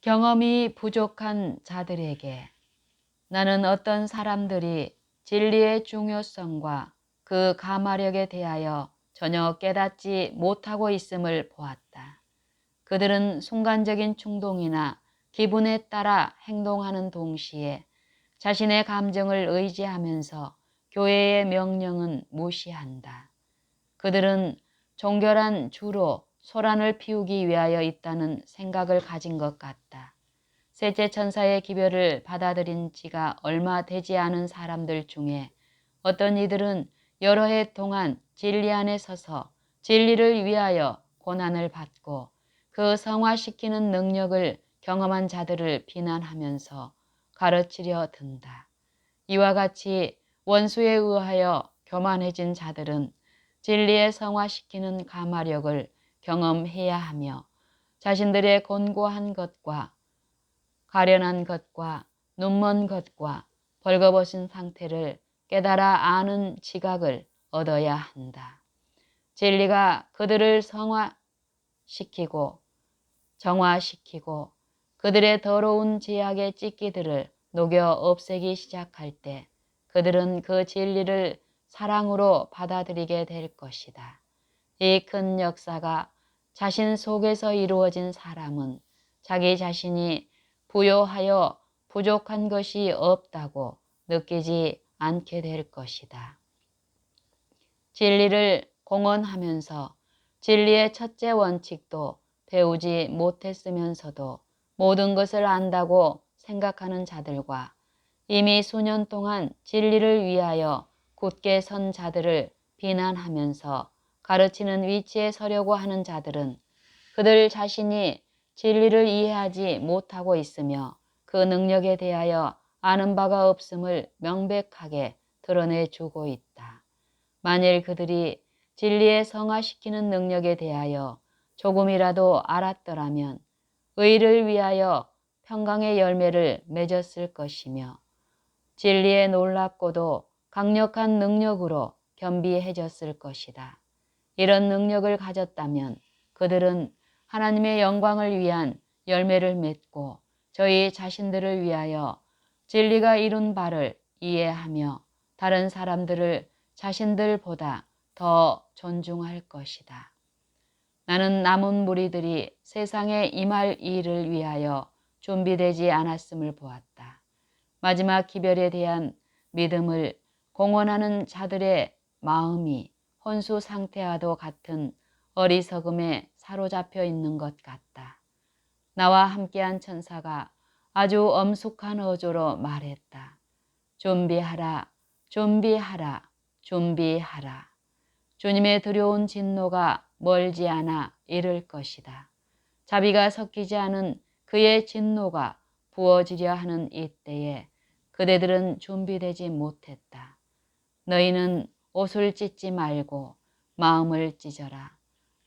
경험이 부족한 자들에게 나는 어떤 사람들이 진리의 중요성과 그 가마력에 대하여 전혀 깨닫지 못하고 있음을 보았다. 그들은 순간적인 충동이나 기분에 따라 행동하는 동시에 자신의 감정을 의지하면서 교회의 명령은 무시한다. 그들은 종교란 주로 소란을 피우기 위하여 있다는 생각을 가진 것 같다. 셋째 천사의 기별을 받아들인 지가 얼마 되지 않은 사람들 중에 어떤 이들은 여러 해 동안 진리 안에 서서 진리를 위하여 고난을 받고 그 성화시키는 능력을 경험한 자들을 비난하면서 가르치려 든다. 이와 같이 원수에 의하여 교만해진 자들은 진리의 성화시키는 가마력을 경험해야 하며 자신들의 곤고한 것과 가련한 것과 눈먼 것과 벌거벗은 상태를 깨달아 아는 지각을 얻어야 한다. 진리가 그들을 성화시키고 정화시키고 그들의 더러운 제약의 찢기들을 녹여 없애기 시작할 때 그들은 그 진리를 사랑으로 받아들이게 될 것이다. 이 큰 역사가 자신 속에서 이루어진 사람은 자기 자신이 부요하여 부족한 것이 없다고 느끼지 않게 될 것이다. 진리를 공언하면서 진리의 첫째 원칙도 배우지 못했으면서도 모든 것을 안다고 생각하는 자들과 이미 수년 동안 진리를 위하여 굳게 선 자들을 비난하면서 가르치는 위치에 서려고 하는 자들은 그들 자신이 진리를 이해하지 못하고 있으며 그 능력에 대하여 아는 바가 없음을 명백하게 드러내주고 있다. 만일 그들이 진리에 성화시키는 능력에 대하여 조금이라도 알았더라면 의를 위하여 평강의 열매를 맺었을 것이며 진리의 놀랍고도 강력한 능력으로 겸비해졌을 것이다. 이런 능력을 가졌다면 그들은 하나님의 영광을 위한 열매를 맺고 저희 자신들을 위하여 진리가 이룬 바를 이해하며 다른 사람들을 자신들보다 더 존중할 것이다. 나는 남은 무리들이 세상에 임할 일을 위하여 준비되지 않았음을 보았다. 마지막 기별에 대한 믿음을 공언하는 자들의 마음이 혼수 상태와도 같은 어리석음에 사로잡혀 있는 것 같다. 나와 함께한 천사가 아주 엄숙한 어조로 말했다. 준비하라, 준비하라, 준비하라. 주님의 두려운 진노가 멀지 않아 이를 것이다. 자비가 섞이지 않은 그의 진노가 부어지려 하는 이때에 그대들은 준비되지 못했다. 너희는 옷을 찢지 말고 마음을 찢어라.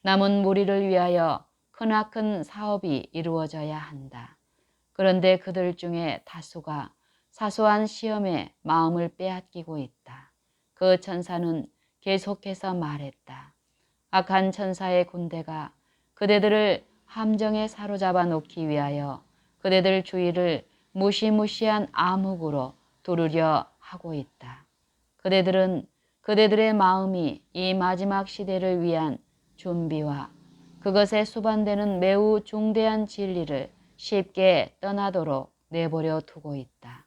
남은 무리를 위하여 크나큰 사업이 이루어져야 한다. 그런데 그들 중에 다수가 사소한 시험에 마음을 빼앗기고 있다. 그 천사는 계속해서 말했다. 악한 천사의 군대가 그대들을 함정에 사로잡아 놓기 위하여 그대들 주위를 무시무시한 암흑으로 두르려 하고 있다. 그대들은 그대들의 마음이 이 마지막 시대를 위한 준비와 그것에 수반되는 매우 중대한 진리를 쉽게 떠나도록 내버려 두고 있다.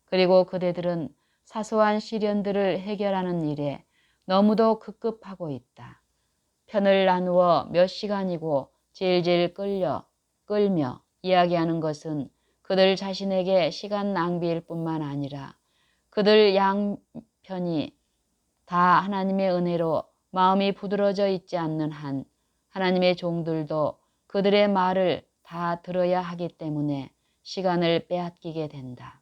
그리고 그대들은 사소한 시련들을 해결하는 일에 너무도 급급하고 있다. 편을 나누어 몇 시간이고 질질 끌며 이야기하는 것은 그들 자신에게 시간 낭비일 뿐만 아니라 그들 양편이 다 하나님의 은혜로 마음이 부드러져 있지 않는 한 하나님의 종들도 그들의 말을 다 들어야 하기 때문에 시간을 빼앗기게 된다.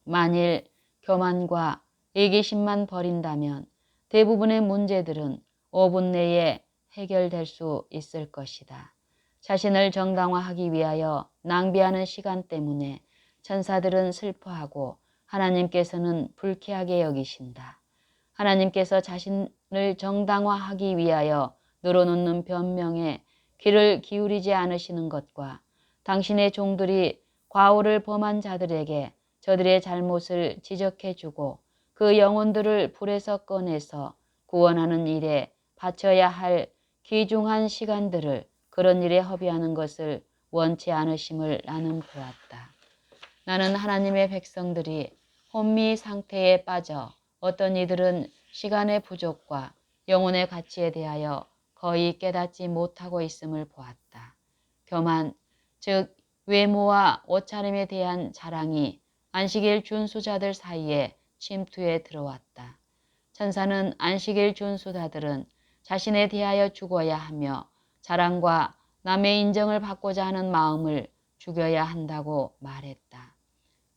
만일 교만과 이기심만 버린다면 대부분의 문제들은 5분 내에 해결될 수 있을 것이다. 자신을 정당화하기 위하여 낭비하는 시간 때문에 천사들은 슬퍼하고 하나님께서는 불쾌하게 여기신다. 하나님께서 자신을 정당화하기 위하여 늘어놓는 변명에 귀를 기울이지 않으시는 것과 당신의 종들이 과오를 범한 자들에게 저들의 잘못을 지적해주고 그 영혼들을 불에서 꺼내서 구원하는 일에 바쳐야 할 귀중한 시간들을 그런 일에 허비하는 것을 원치 않으심을 나는 보았다. 나는 하나님의 백성들이 혼미 상태에 빠져 어떤 이들은 시간의 부족과 영혼의 가치에 대하여 거의 깨닫지 못하고 있음을 보았다. 교만, 즉 외모와 옷차림에 대한 자랑이 안식일 준수자들 사이에 침투해 들어왔다. 천사는 안식일 준수자들은 자신에 대하여 죽어야 하며 자랑과 남의 인정을 받고자 하는 마음을 죽여야 한다고 말했다.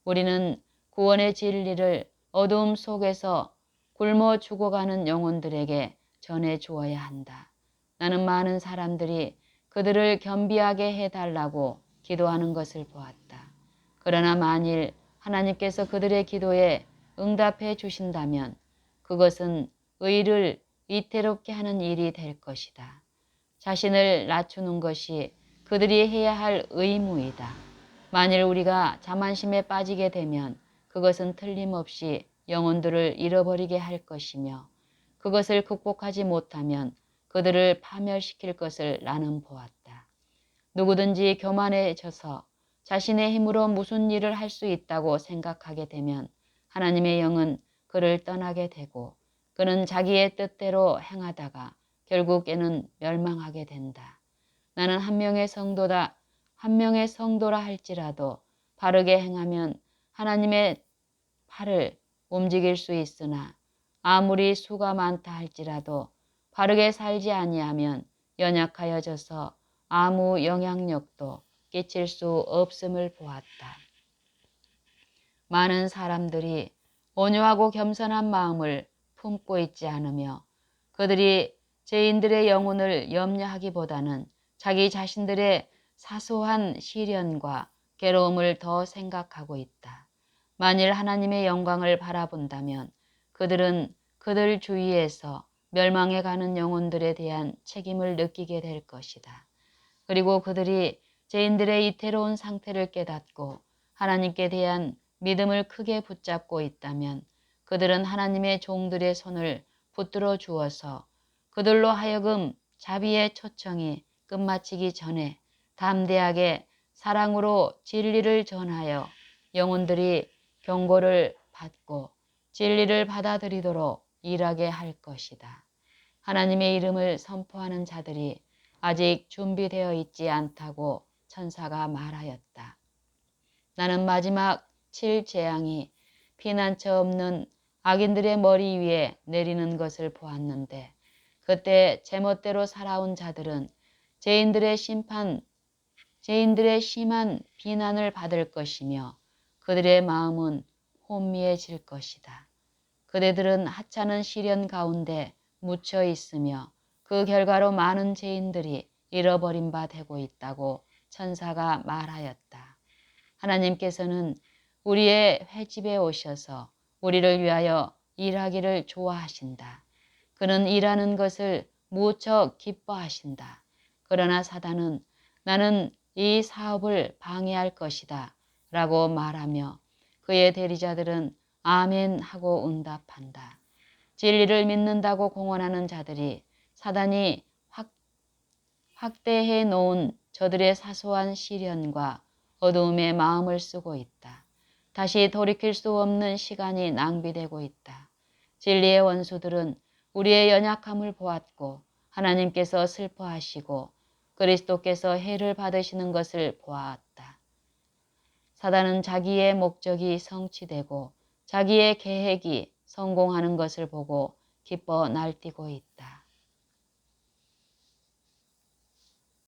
우리는 구원의 진리를 어두움 속에서 굶어 죽어가는 영혼들에게 전해 주어야 한다. 나는 많은 사람들이 그들을 겸비하게 해달라고 기도하는 것을 보았다. 그러나 만일 하나님께서 그들의 기도에 응답해 주신다면 그것은 의를 위태롭게 하는 일이 될 것이다. 자신을 낮추는 것이 그들이 해야 할 의무이다. 만일 우리가 자만심에 빠지게 되면 그것은 틀림없이 영혼들을 잃어버리게 할 것이며 그것을 극복하지 못하면 그들을 파멸시킬 것을 나는 보았다. 누구든지 교만해져서 자신의 힘으로 무슨 일을 할 수 있다고 생각하게 되면 하나님의 영은 그를 떠나게 되고 그는 자기의 뜻대로 행하다가 결국에는 멸망하게 된다. 나는 한 명의 성도라 할지라도 바르게 행하면 하나님의 팔을 움직일 수 있으나 아무리 수가 많다 할지라도 바르게 살지 아니하면 연약하여져서 아무 영향력도 끼칠 수 없음을 보았다. 많은 사람들이 온유하고 겸손한 마음을 품고 있지 않으며 그들이 죄인들의 영혼을 염려하기보다는 자기 자신들의 사소한 시련과 괴로움을 더 생각하고 있다. 만일 하나님의 영광을 바라본다면 그들은 그들 주위에서 멸망해 가는 영혼들에 대한 책임을 느끼게 될 것이다. 그리고 그들이 죄인들의 이태로운 상태를 깨닫고 하나님께 대한 믿음을 크게 붙잡고 있다면 그들은 하나님의 종들의 손을 붙들어 주어서 그들로 하여금 자비의 초청이 끝마치기 전에 담대하게 사랑으로 진리를 전하여 영혼들이 경고를 받고 진리를 받아들이도록 일하게 할 것이다. 하나님의 이름을 선포하는 자들이 아직 준비되어 있지 않다고 천사가 말하였다. 나는 마지막 7재앙이 피난처 없는 악인들의 머리 위에 내리는 것을 보았는데 그때 제멋대로 살아온 자들은 죄인들의 심한 비난을 받을 것이며 그들의 마음은 혼미해질 것이다. 그대들은 하찮은 시련 가운데 묻혀 있으며 그 결과로 많은 죄인들이 잃어버린 바 되고 있다고 천사가 말하였다. 하나님께서는 우리의 횟집에 오셔서 우리를 위하여 일하기를 좋아하신다. 그는 일하는 것을 무척 기뻐하신다. 그러나 사단은 나는 이 사업을 방해할 것이다 라고 말하며 그의 대리자들은 아멘 하고 응답한다. 진리를 믿는다고 공언하는 자들이 사단이 확대해 놓은 저들의 사소한 시련과 어두움에 마음을 쓰고 있다. 다시 돌이킬 수 없는 시간이 낭비되고 있다. 진리의 원수들은 우리의 연약함을 보았고 하나님께서 슬퍼하시고 그리스도께서 해를 받으시는 것을 보았다. 사단은 자기의 목적이 성취되고 자기의 계획이 성공하는 것을 보고 기뻐 날뛰고 있다.